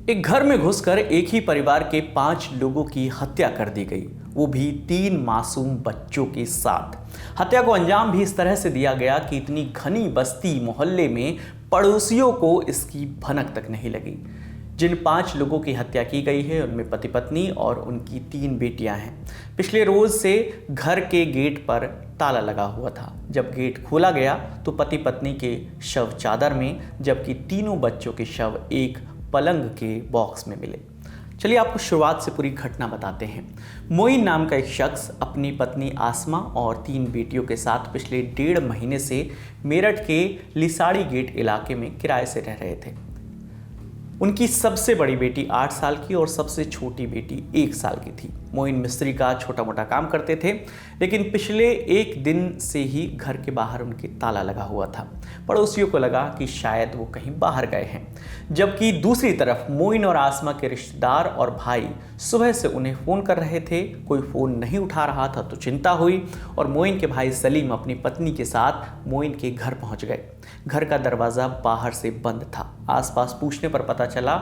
एक घर में घुसकर एक ही परिवार के 5 लोगों की हत्या कर दी गई, वो भी 3 मासूम बच्चों के साथ। हत्या को अंजाम भी इस तरह से दिया गया कि इतनी घनी बस्ती मोहल्ले में पड़ोसियों को इसकी भनक तक नहीं लगी। जिन 5 लोगों की हत्या की गई है उनमें पति पत्नी और उनकी 3 बेटियां हैं। पिछले रोज से घर के गेट पर ताला लगा हुआ था। जब गेट खोला गया तो पति पत्नी के शव चादर में, जबकि तीनों बच्चों के शव एक पलंग के बॉक्स में मिले। चलिए आपको शुरुआत से पूरी घटना बताते हैं। मोइन नाम का एक शख्स अपनी पत्नी आसमा और 3 बेटियों के साथ पिछले 1.5 महीने से मेरठ के लिसाड़ी गेट इलाके में किराए से रह रहे थे। उनकी सबसे बड़ी बेटी 8 साल की और सबसे छोटी बेटी 1 साल की थी। मोइन मिस्त्री का छोटा मोटा काम करते थे, लेकिन पिछले 1 दिन से ही घर के बाहर उनके ताला लगा हुआ था। पड़ोसियों को लगा कि शायद वो कहीं बाहर गए हैं, जबकि दूसरी तरफ मोइन और आसमा के रिश्तेदार और भाई सुबह से उन्हें फ़ोन कर रहे थे। कोई फ़ोन नहीं उठा रहा था तो चिंता हुई और मोइन के भाई सलीम अपनी पत्नी के साथ मोइन के घर पहुंच गए। घर का दरवाज़ा बाहर से बंद था। आसपास पूछने पर पता चला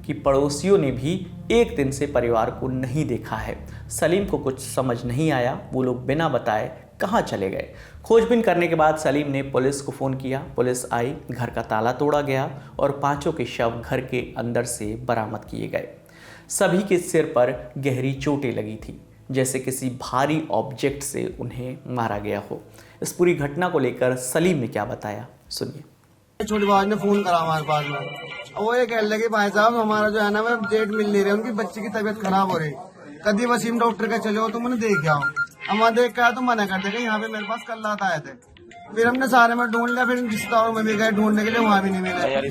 कि पड़ोसियों ने भी 1 दिन से परिवार को नहीं देखा है। सलीम को कुछ समझ नहीं आया, वो लोग बिना बताए कहाँ चले गए। खोजबीन करने के बाद सलीम ने पुलिस को फ़ोन किया। पुलिस आई, घर का ताला तोड़ा गया और 5 के शव घर के अंदर से बरामद किए गए। सभी के सिर पर गहरी चोटें लगी थी, जैसे किसी भारी ऑब्जेक्ट से उन्हें मारा गया हो। इस पूरी घटना को लेकर सलीम ने क्या बताया, सुनिए। छोटी बात ने फोन करा हमारे पास में, वो ये कह लगे भाई साहब हमारा जो है ना मैं डेट मिल नहीं रही, उनकी बच्ची की तबीयत खराब हो रही, कदी वसीम डॉक्टर का चले हो तो मैंने देख आओ। हमारा देख का तो मना कर देगा, यहाँ पे मेरे पास कल रात आए थे। फिर हमने सारे में ढूंढ लिया, फिर रिश्तेदारों में भी गए ढूंढने के लिए, वहाँ भी नहीं मिले।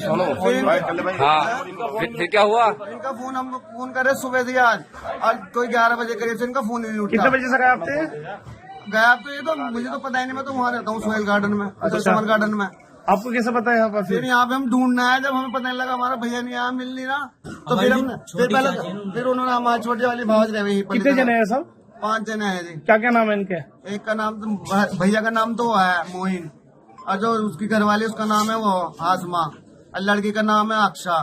फिर क्या हुआ? इनका फोन हम फोन कर रहे सुबह से आज कोई 11 बजे करीब से इनका फोन नहीं उठा। कितने बजे से गायब थे? गायब तो ये तो मुझे तो पता ही नहीं, मैं तो वहाँ रहता हूँ सोहेल गार्डन में, समर गार्डन में। आपको कैसे पता है यहाँ पर? फिर यहाँ पे हम ढूंढना है, जब हमें पता नहीं लगा हमारा भैया नहीं यहाँ मिल नहीं रहा, तो फिर हमने फिर उन्होंने हमारी छोटी वाली भावज रहे। कितने जने हैं सब? 5 जने हैं जी। क्या क्या नाम है इनके? एक का नाम तो भैया का नाम तो है मोइन, और जो उसकी घरवाली उसका नाम है वो आसमा, और लड़की का नाम है अक्षा,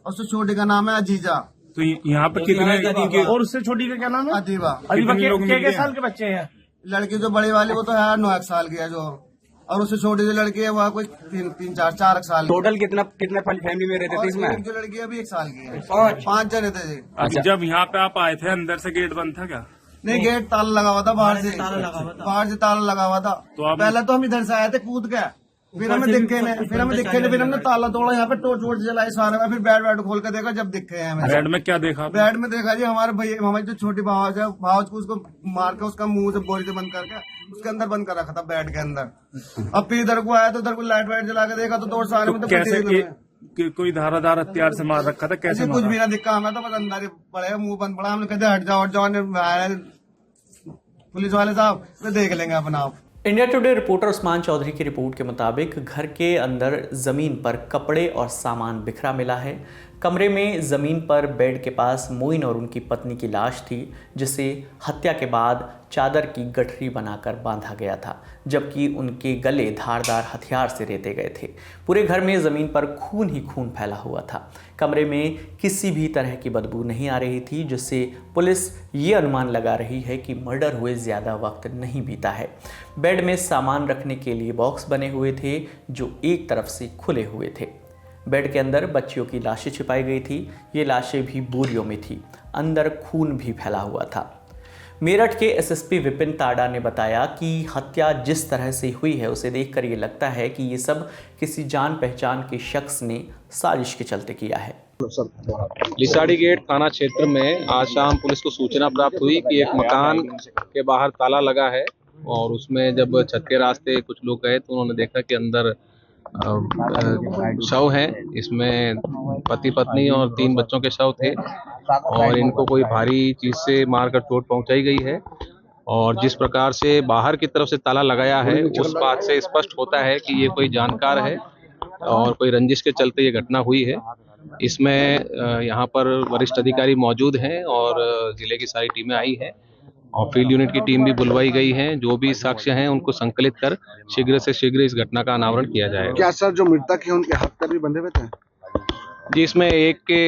और उससे छोटी का नाम है अजीजा। तो यहाँ पर कितने? और उससे छोटी का क्या नाम है? अदीबा। क्या साल के बच्चे हैं? लड़की जो बड़ी वाली वो तो है 9 साल की है, जो और उससे छोटी जो लड़की है वह कोई 3-4 साल। टोटल कितना फैमिली में रहते थे इसमें? जो लड़की है अभी 1 साल की है। 5 जने थे जी। अच्छा, जब यहाँ पे आप आए थे अंदर से गेट बंद था क्या? नहीं, गेट ताला लगा हुआ था, बाहर से ताला लगा हुआ था। तो पहले तो हम इधर से आए थे कूद के, फिर हमें दिखे नहीं, फिर हमने ताला तोड़ा, यहाँ पे टोर्च जलाई सारे में, फिर बेड खोल के देखा, जब दिखे हैं हमें। बेड में क्या देखा? बेड में देखा जी हमारे भैया, हमारी जो छोटी भावज है, भावज को उसको मार के उसका मुंह से बोरी से बंद करके उसके अंदर बंद कर रखा था, बेड के अंदर। अब फिर इधर को आया तो इधर को लाइट वाइट जला के देखा तो दौड़ सारे में तो कैसे कोई धारादार हथियार से मार रखा था? कैसे? कुछ भी ना दिखा हमें, तो बस अंदर ही पड़े, मुंह बंद पड़ा। हमने कहते हट जाओ, पुलिस वाले साहब तो देख लेंगे अपना आप। India Today reporter Usman Chaudhary की रिपोर्ट के मुताबिक घर के अंदर जमीन पर कपड़े और सामान बिखरा मिला है। कमरे में जमीन पर बेड के पास मोइन और उनकी पत्नी की लाश थी, जिसे हत्या के बाद चादर की गठरी बनाकर बांधा गया था, जबकि उनके गले धारदार हथियार से रेते गए थे। पूरे घर में ज़मीन पर खून ही खून फैला हुआ था। कमरे में किसी भी तरह की बदबू नहीं आ रही थी, जिससे पुलिस ये अनुमान लगा रही है कि मर्डर हुए ज़्यादा वक्त नहीं बीता है। बेड में सामान रखने के लिए बॉक्स बने हुए थे, जो एक तरफ से खुले हुए थे। बेड के अंदर बच्चियों की लाशें छिपाई गई थी। ये लाशें भी बोरियों में थी। अंदर खून भी फैला हुआ था। मेरठ के एसएसपी विपिन ताड़ा ने बताया कि हत्या जिस तरह से हुई है उसे देखकर ये लगता है कि ये सब किसी जान पहचान के शख्स ने साजिश के चलते किया है। लिसाड़ी गेट थाना क्षेत्र में आज शाम पुलिस को सूचना प्राप्त हुई कि एक मकान के बाहर ताला लगा है, और उसमें जब छत के रास्ते कुछ लोग गए तो उन्होंने देखा कि अंदर शव हैं। इसमें पति पत्नी और 3 बच्चों के शव थे, और इनको कोई भारी चीज से मारकर चोट पहुंचाई गई है। और जिस प्रकार से बाहर की तरफ से ताला लगाया है, उस बात से स्पष्ट होता है कि ये कोई जानकार है और कोई रंजिश के चलते ये घटना हुई है। इसमें यहाँ पर वरिष्ठ अधिकारी मौजूद हैं और जिले की सारी टीमें आई हैं, और फील्ड यूनिट की टीम भी बुलवाई गई है। जो भी साक्ष्य हैं उनको संकलित कर शीघ्र से शीघ्र इस घटना का अनावरण किया जाएगा। क्या सर जो मृतक है उनके हाथ पैर भी बंधे हुए थे? जिसमें एक के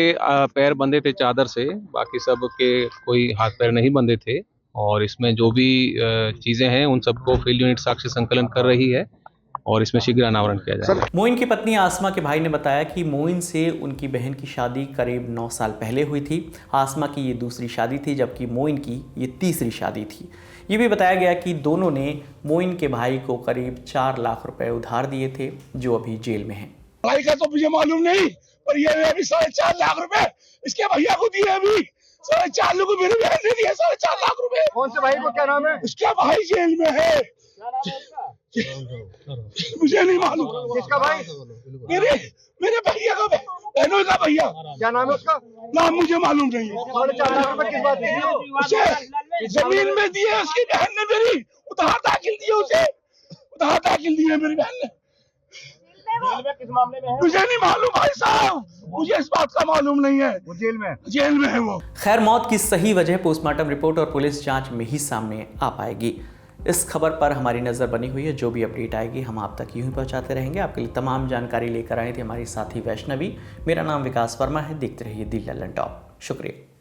पैर बंधे थे चादर से, बाकी सब के कोई हाथ पैर नहीं बंधे थे। और इसमें जो भी चीजें हैं उन सबको फील्ड यूनिट साक्ष्य संकलन कर रही है और इसमें शीघ्र अनावरण किया जाएगा। मोइन की पत्नी आसमा के भाई ने बताया कि मोइन से उनकी बहन की शादी करीब 9 साल पहले हुई थी। आसमा की ये दूसरी शादी थी, जबकि मोइन की ये तीसरी शादी थी। ये भी बताया गया कि दोनों ने मोइन के भाई को करीब 4 लाख रुपए उधार दिए थे, जो अभी जेल में हैं। भाई का तो मुझे मालूम नहीं, पर ये अभी 4.5 लाख रुपए इसके भैया को दिए। अभी 4.5 लाख मेरे बहन ने दिए, 4.5 लाख रुपए। कौन से भाई को, क्या नाम है? उसका भाई जेल में है, मुझे नहीं मालूम। किसका भाई? मेरे भैया का, बहनों का भैया। क्या नाम है उसका? नाम मुझे मालूम नहीं है। 4.5 लाख रुपए किस बात के दिए? उसे जमीन में दिए, उसकी बहन ने मेरी उधार दाखिल दिए, उसे उधार दाखिल दिए मेरी बहन ने। किस मामले में है? मुझे नहीं मालूम भाई साहब, मुझे इस बात का मालूम नहीं है। वो जेल में है वो। खैर, मौत की सही वजह पोस्टमार्टम रिपोर्ट और पुलिस जांच में ही सामने आ पाएगी। इस खबर पर हमारी नज़र बनी हुई है। जो भी अपडेट आएगी हम आप तक यूं ही पहुंचाते रहेंगे। आपके लिए तमाम जानकारी लेकर आए थे हमारी साथी वैष्णवी। मेरा नाम विकास वर्मा है। देखते रहिए दी लल्लन टॉप। शुक्रिया।